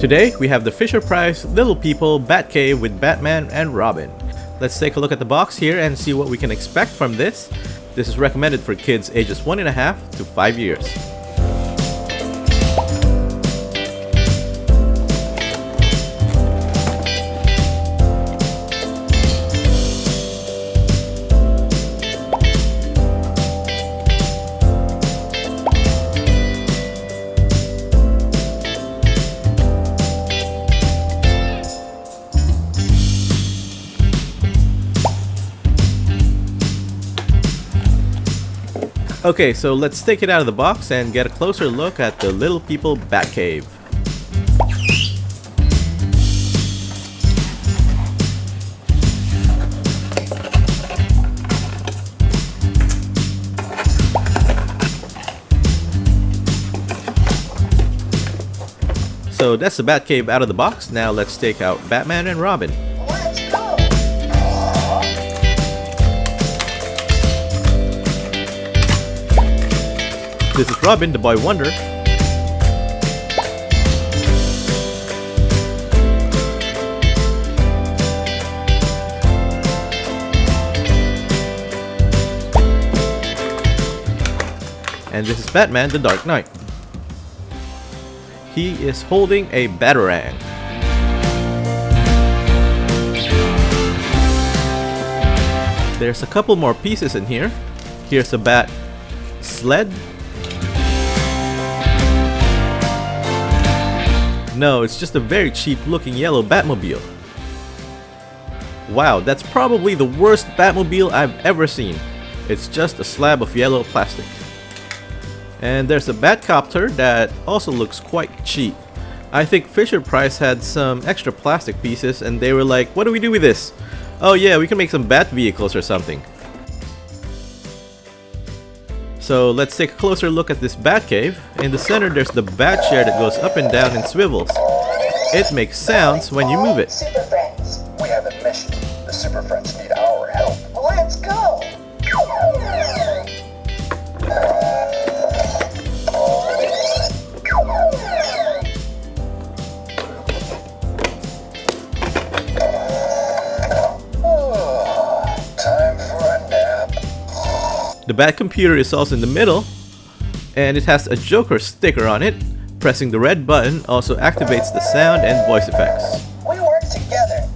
Today we have the Fisher-Price Little People Batcave with Batman and Robin. Let's take a look at the box here and see what we can expect from this. This is recommended for kids ages 1.5 to 5 years. Okay, so let's take it out of the box and get a closer look at the Little People Batcave. So that's the Batcave out of the box. Now let's take out Batman and Robin. This is Robin, the boy wonder. And this is Batman, the Dark Knight. He is holding a batarang. There's a couple more pieces in here. Here's a bat sled. No, it's just a very cheap looking yellow Batmobile. Wow, that's probably the worst Batmobile I've ever seen. It's just a slab of yellow plastic. And there's a Batcopter that also looks quite cheap. I think Fisher-Price had some extra plastic pieces and they were like, what do we do with this? Oh yeah, we can make some Bat vehicles or something. So let's take a closer look at this Batcave. In the center there's the bat chair that goes up and down and swivels. It makes sounds when you move it. Super Friends, we have a mission. The Super Friends need our help. Let's go! Time for a nap. The Bat computer is also in the middle, and it has a Joker sticker on it. Pressing the red button also activates the sound and voice effects. We work together.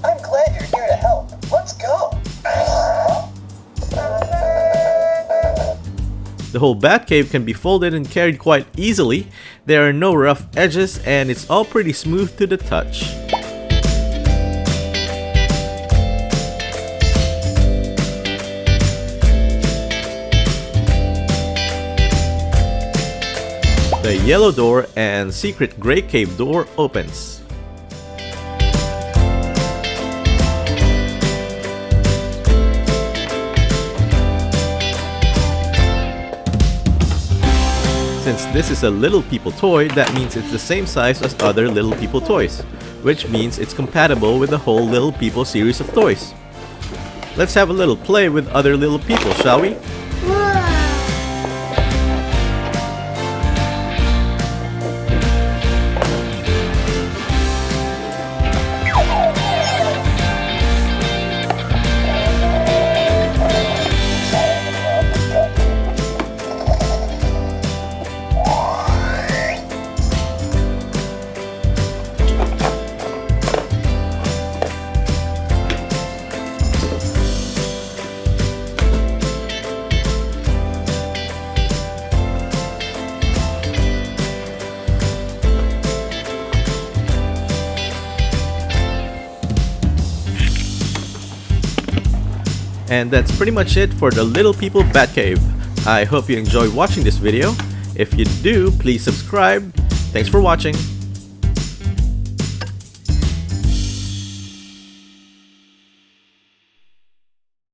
I'm glad you're here to help. Let's go. The whole Batcave can be folded and carried quite easily. There are no rough edges and it's all pretty smooth to the touch. The yellow door and secret gray cave door opens. Since this is a Little People toy, that means it's the same size as other Little People toys, which means it's compatible with the whole Little People series of toys. Let's have a little play with other Little People, shall we? And that's pretty much it for the Little People Batcave. I hope you enjoyed watching this video. If you do, please subscribe. Thanks for watching.